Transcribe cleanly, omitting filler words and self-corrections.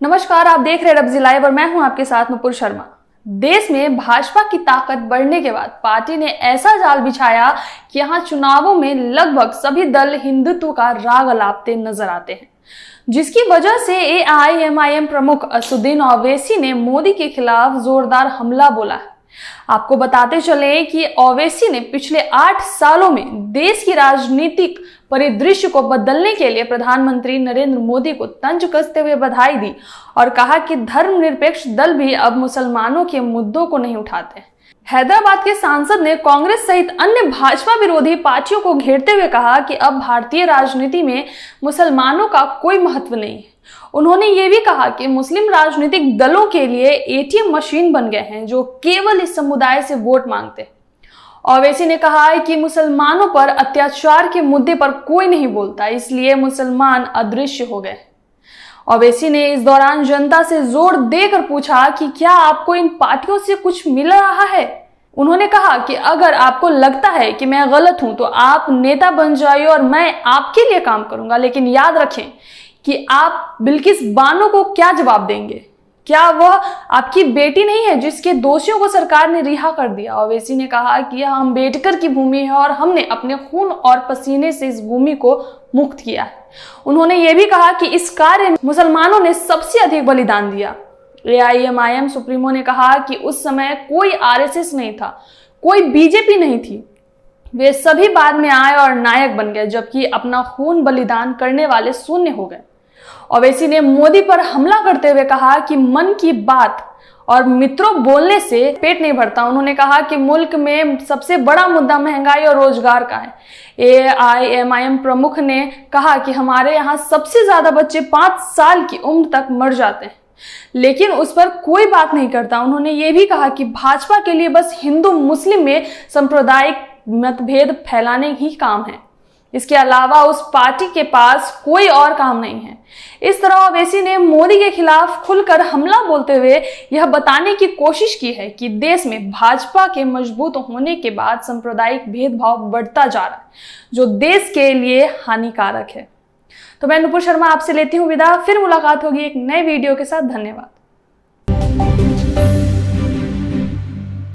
नमस्कार, आप देख रहे हैं रब्जी लाइव और मैं हूं आपके साथ नुपुर शर्मा। देश में भाजपा की ताकत बढ़ने के बाद पार्टी ने ऐसा जाल बिछाया कि यहां चुनावों में लगभग सभी दल हिंदुत्व का राग अलापते नजर आते हैं, जिसकी वजह से एआईएमआईएम प्रमुख असदुद्दीन ओवैसी ने मोदी के खिलाफ जोरदार हमला बोला है। आपको बताते चले कि ओवैसी ने पिछले 8 सालों में देश की राजनीतिक परिदृश्य को बदलने के लिए प्रधानमंत्री नरेंद्र मोदी को तंज कसते हुए बधाई दी और कहा कि धर्मनिरपेक्ष दल भी अब मुसलमानों के मुद्दों को नहीं उठाते। हैदराबाद के सांसद ने कांग्रेस सहित अन्य भाजपा विरोधी पार्टियों को घेरते हुए कहा कि अब भारतीय राजनीति में मुसलमानों का कोई महत्व नहीं है। उन्होंने ये भी कहा कि मुस्लिम राजनीतिक दलों के लिए एटीएम मशीन बन गए हैं जो केवल इस समुदाय से वोट मांगते हैं। ओवैसी ने कहा है कि मुसलमानों पर अत्याचार के मुद्दे पर कोई नहीं बोलता, इसलिए मुसलमान अदृश्य हो गए। ओवैसी ने इस दौरान जनता से जोर देकर पूछा कि क्या आपको इन पार्टियों से कुछ मिल रहा है। उन्होंने कहा कि अगर आपको लगता है कि मैं गलत हूं तो आप नेता बन जाइए और मैं आपके लिए काम करूंगा, लेकिन याद रखें कि आप बिल्किस बानो को क्या जवाब देंगे। क्या वह आपकी बेटी नहीं है जिसके दोषियों को सरकार ने रिहा कर दिया। ओवैसी ने कहा कि यह अम्बेडकर की भूमि है और हमने अपने खून और पसीने से इस भूमि को मुक्त किया है। उन्होंने ये भी कहा कि इस कार्य में मुसलमानों ने सबसे अधिक बलिदान दिया। एआईएमआईएम सुप्रीमो ने कहा कि उस समय कोई आरएसएस नहीं था, कोई बीजेपी नहीं थी, वे सभी बाद में आए और नायक बन गए, जबकि अपना खून बलिदान करने वाले शून्य हो गए। ओवैसी ने मोदी पर हमला करते हुए कहा कि मन की बात और मित्रों बोलने से पेट नहीं भरता। उन्होंने कहा कि मुल्क में सबसे बड़ा मुद्दा महंगाई और रोजगार का है। एआईएमआईएम प्रमुख ने कहा कि हमारे यहाँ सबसे ज्यादा बच्चे 5 साल की उम्र तक मर जाते हैं, लेकिन उस पर कोई बात नहीं करता। उन्होंने ये भी कहा कि भाजपा के लिए बस हिंदू मुस्लिम में सांप्रदायिक मतभेद फैलाने ही काम है, इसके अलावा उस पार्टी के पास कोई और काम नहीं है। इस तरह ओवैसी ने मोदी के खिलाफ खुलकर हमला बोलते हुए यह बताने की कोशिश की है कि देश में भाजपा के मजबूत होने के बाद सांप्रदायिक भेदभाव बढ़ता जा रहा है, जो देश के लिए हानिकारक है। तो मैं नुपुर शर्मा आपसे लेती हूँ विदा। फिर मुलाकात होगी एक नए वीडियो के साथ। धन्यवाद।